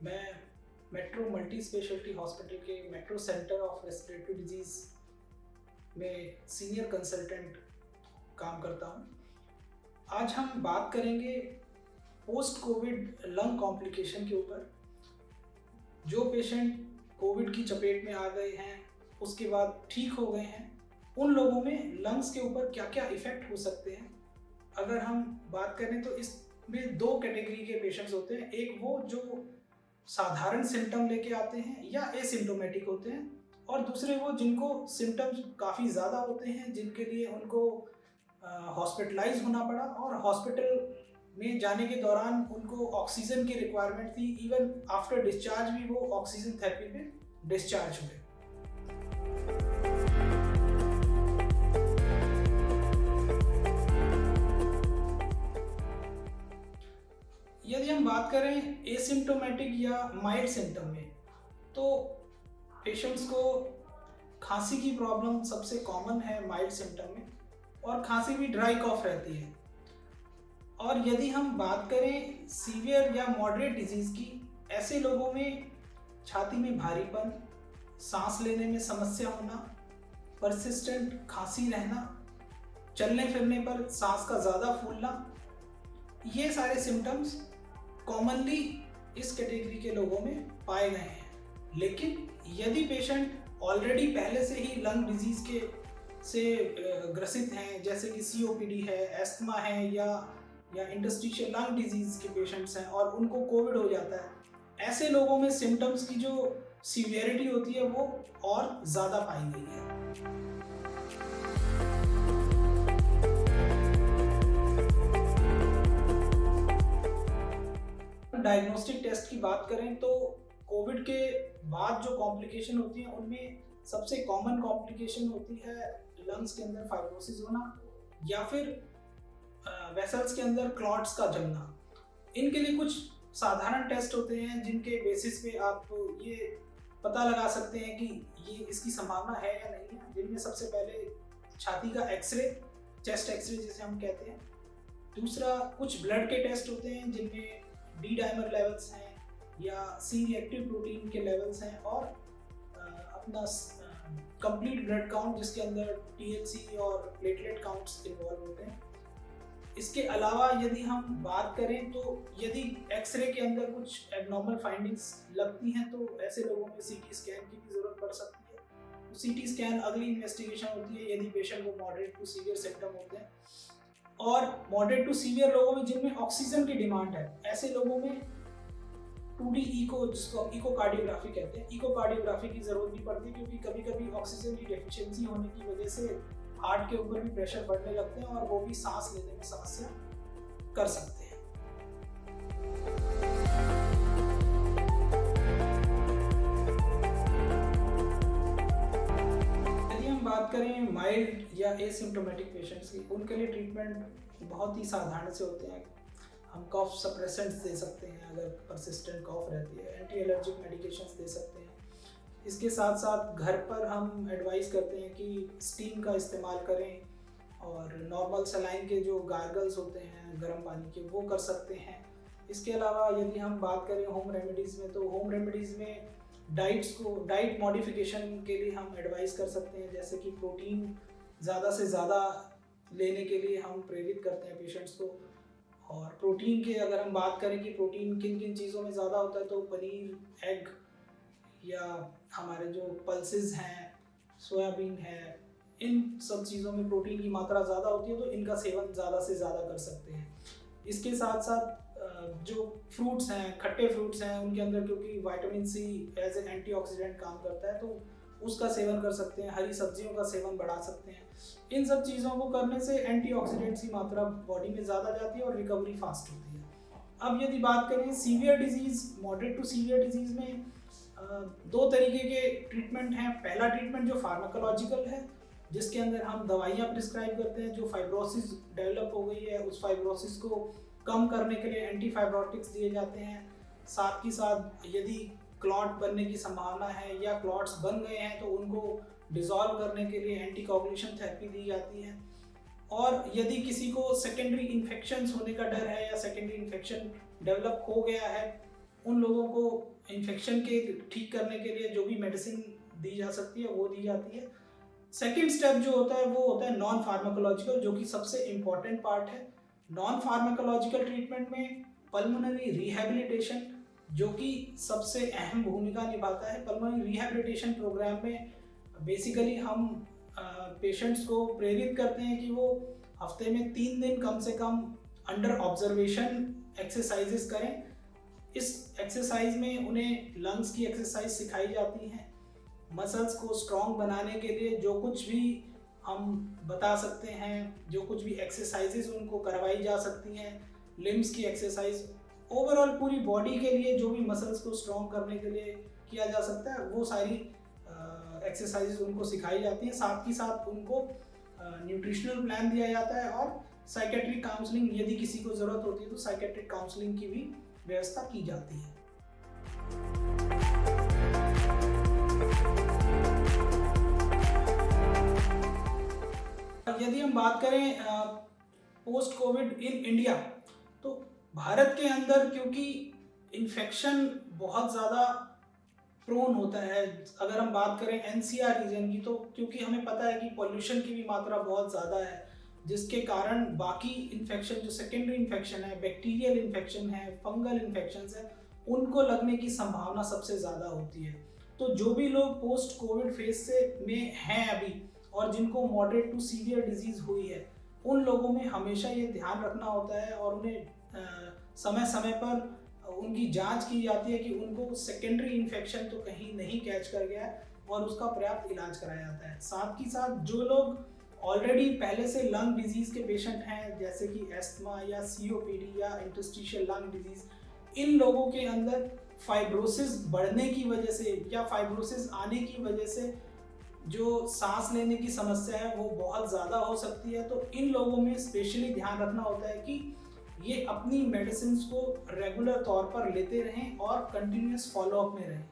मैं metro multi speciality hospital के metro centre of respiratory disease में सीनियर कंसल्टेंट काम करता हूँ। आज हम बात करेंगे पोस्ट कोविड लंग कॉम्प्लिकेशन के ऊपर। जो पेशेंट कोविड की चपेट में आ गए हैं, उसके बाद ठीक हो गए हैं, उन लोगों में लंग्स के ऊपर क्या क्या इफ़ेक्ट हो सकते हैं। अगर हम बात करें तो इसमें दो कैटेगरी के पेशेंट्स होते हैं। एक वो जो साधारण सिम्टम लेके आते हैं या एसिम्टोमेटिक होते हैं, और दूसरे वो जिनको सिम्टम्स काफ़ी ज़्यादा होते हैं, जिनके लिए उनको हॉस्पिटलाइज होना पड़ा और हॉस्पिटल में जाने के दौरान उनको ऑक्सीजन की रिक्वायरमेंट थी। इवन आफ्टर डिस्चार्ज भी वो ऑक्सीजन थेरेपी पे डिस्चार्ज हुए। यदि हम बात करें एसिम्टोमेटिक या माइल्ड सिम्टम में, तो पेशेंट्स को खांसी की प्रॉब्लम सबसे कॉमन है माइल्ड सिम्टम में, और खांसी भी ड्राई कॉफ रहती है। और यदि हम बात करें सीवियर या मॉडरेट डिजीज़ की, ऐसे लोगों में छाती में भारीपन, सांस लेने में समस्या होना, परसिस्टेंट खांसी रहना, चलने फिरने पर सांस का ज़्यादा फूलना, ये सारे सिम्टम्स कॉमनली इस कैटेगरी के लोगों में पाए गए हैं। लेकिन यदि पेशेंट ऑलरेडी पहले से ही लंग डिजीज़ से ग्रसित हैं, जैसे कि सीओपीडी है, एस्थमा है, या इंटरस्टिशियल लंग डिजीज़ के पेशेंट्स हैं और उनको कोविड हो जाता है, ऐसे लोगों में सिम्टम्स की जो सीवियरिटी होती है वो और ज़्यादा पाई गई है। डायग्नोस्टिक टेस्ट की बात करें तो कोविड के बाद जो कॉम्प्लिकेशन होती हैं, उनमें सबसे कॉमन कॉम्प्लिकेशन होती है लंग्स के अंदर फाइब्रोसिस होना, या फिर वेसल्स के अंदर क्लॉट्स का जमना। इनके लिए कुछ साधारण टेस्ट होते हैं जिनके बेसिस पे आप ये पता लगा सकते हैं कि ये इसकी संभावना है या नहीं है। जिनमें सबसे पहले छाती का एक्सरे, चेस्ट एक्सरे जिसे हम कहते हैं। दूसरा, कुछ ब्लड के टेस्ट होते हैं जिनमें डी डाइमर लेवल्स हैं या सी रिएक्टिव प्रोटीन के लेवल्स हैं, और अपना कंप्लीट ब्लड काउंट जिसके अंदर टीएलसी और प्लेटलेट काउंट्स इन्वॉल्व होते हैं। इसके अलावा यदि हम बात करें तो यदि एक्सरे के अंदर कुछ एबनॉर्मल फाइंडिंग्स लगती हैं, तो ऐसे लोगों में सीटी स्कैन की भी ज़रूरत पड़ सकती है। सीटी स्कैन अगली इन्वेस्टिगेशन होती है यदि पेशेंट को मॉडरेट टू सीवियर सिम्टम होते हैं। और मॉडरेट टू सीवियर लोगों में जिनमें ऑक्सीजन की डिमांड है, ऐसे लोगों में 2D इको, जिसको इकोकार्डियोग्राफी कहते हैं, इकोकार्डियोग्राफी की जरूरत नहीं पड़ती, क्योंकि कभी कभी ऑक्सीजन की डेफिशिएंसी होने की वजह से हार्ट के ऊपर भी प्रेशर बढ़ने लगते हैं और वो भी सांस लेने में समस्या कर सकते हैं। यदि हम बात करें माइल्ड या एसिम्प्टोमेटिक पेशेंट्स की, उनके लिए ट्रीटमेंट बहुत ही साधारण से होते हैं। हम कॉफ सप्रेसेंट्स दे सकते हैं अगर परसिस्टेंट कॉफ रहती है, एंटी एलर्जिक मेडिकेशंस दे सकते हैं। इसके साथ साथ घर पर हम एडवाइस करते हैं कि स्टीम का इस्तेमाल करें, और नॉर्मल सलाइन के जो गार्गल्स होते हैं गर्म पानी के, वो कर सकते हैं। इसके अलावा यदि हम बात करें होम रेमेडीज़ में, तो होम रेमेडीज़ में डाइट मॉडिफिकेशन के लिए हम एडवाइस कर सकते हैं, जैसे कि प्रोटीन ज़्यादा से ज़्यादा लेने के लिए हम प्रेरित करते हैं पेशेंट्स को। और प्रोटीन के अगर हम बात करें कि प्रोटीन किन किन चीज़ों में ज़्यादा होता है, तो पनीर, एग, या हमारे जो पल्सेस हैं, सोयाबीन है, इन सब चीज़ों में प्रोटीन की मात्रा ज़्यादा होती है, तो इनका सेवन ज़्यादा से ज़्यादा कर सकते हैं। इसके साथ साथ जो फ्रूट्स हैं, खट्टे फ्रूट्स हैं, उनके अंदर क्योंकि vitamin C as a antioxidant काम करता है, तो उसका सेवन कर सकते हैं। हरी सब्जियों का सेवन बढ़ा सकते हैं। इन सब चीज़ों को करने से एंटीऑक्सीडेंट्स की मात्रा बॉडी में ज़्यादा जाती है और रिकवरी फास्ट होती है। अब यदि बात करें severe disease, moderate to severe disease में दो तरीके के ट्रीटमेंट हैं। पहला ट्रीटमेंट जो फार्माकोलॉजिकल है, जिसके अंदर हम दवाइयाँ प्रिस्क्राइब करते हैं। जो फाइब्रोसिस डेवलप हो गई है, उस फाइब्रोसिस को कम करने के लिए एंटीफाइब्रोटिक्स दिए जाते हैं। साथ ही साथ यदि क्लॉट बनने की संभावना है या क्लॉट्स बन गए हैं, तो उनको डिसॉल्व करने के लिए एंटीकोगुलेशन थेरेपी दी जाती है। और यदि किसी को सेकेंडरी इन्फेक्शंस होने का डर है या सेकेंडरी इन्फेक्शन डेवलप हो गया है, उन लोगों को इन्फेक्शन के ठीक करने के लिए जो भी मेडिसिन दी जा सकती है वो दी जाती है। सेकेंड स्टेप जो होता है वो होता है नॉन फार्माकोलॉजिकल, जो कि सबसे इम्पॉर्टेंट पार्ट है। नॉन फार्माकोलॉजिकल ट्रीटमेंट में पल्मोनरी रिहैबिलिटेशन, जो कि सबसे अहम भूमिका निभाता है। पल्मोनरी रिहैबिलिटेशन प्रोग्राम में बेसिकली हम पेशेंट्स को प्रेरित करते हैं कि वो हफ्ते में 3 दिन कम से कम अंडर ऑब्जर्वेशन एक्सरसाइजेस करें। इस एक्सरसाइज में उन्हें लंग्स की एक्सरसाइज सिखाई जाती हैं। मसल्स को स्ट्रॉन्ग बनाने के लिए जो कुछ भी हम बता सकते हैं, जो कुछ भी एक्सरसाइजेस उनको करवाई जा सकती हैं, लिम्स की एक्सरसाइज, ओवरऑल पूरी बॉडी के लिए जो भी मसल्स को स्ट्रॉन्ग करने के लिए किया जा सकता है वो सारी एक्सरसाइजेस उनको सिखाई जाती हैं। साथ ही साथ उनको न्यूट्रिशनल प्लान दिया जाता है और साइकेट्रिक काउंसलिंग, यदि किसी को ज़रूरत होती है तो साइकेट्रिक काउंसलिंग की भी व्यवस्था की जाती है। यदि हम बात करें पोस्ट कोविड इन इंडिया, तो भारत के अंदर क्योंकि इन्फेक्शन बहुत ज़्यादा प्रोन होता है, अगर हम बात करें एनसीआर रीजन की, तो क्योंकि हमें पता है कि पॉल्यूशन की भी मात्रा बहुत ज़्यादा है, जिसके कारण बाकी इन्फेक्शन जो सेकेंडरी इन्फेक्शन है, बैक्टीरियल इन्फेक्शन है, फंगल इन्फेक्शन है, उनको लगने की संभावना सबसे ज़्यादा होती है। तो जो भी लोग पोस्ट कोविड फेज से में हैं अभी और जिनको मॉडरेट टू सीवियर डिजीज़ हुई है, उन लोगों में हमेशा ये ध्यान रखना होता है और उन्हें समय समय पर उनकी जांच की जाती है कि उनको सेकेंडरी इन्फेक्शन तो कहीं नहीं कैच कर गया है और उसका पर्याप्त इलाज कराया जाता है। साथ ही साथ जो लोग ऑलरेडी पहले से लंग डिजीज़ के पेशेंट हैं, जैसे कि एस्थमा या सीओपीडी या इंटरस्टिशियल लंग डिजीज़, इन लोगों के अंदर फाइब्रोसिस बढ़ने की वजह से या फाइब्रोसिस आने की वजह से जो सांस लेने की समस्या है वो बहुत ज़्यादा हो सकती है। तो इन लोगों में स्पेशली ध्यान रखना होता है कि ये अपनी मेडिसिन को रेगुलर तौर पर लेते रहें और कंटिन्यूस फॉलोअप में रहें।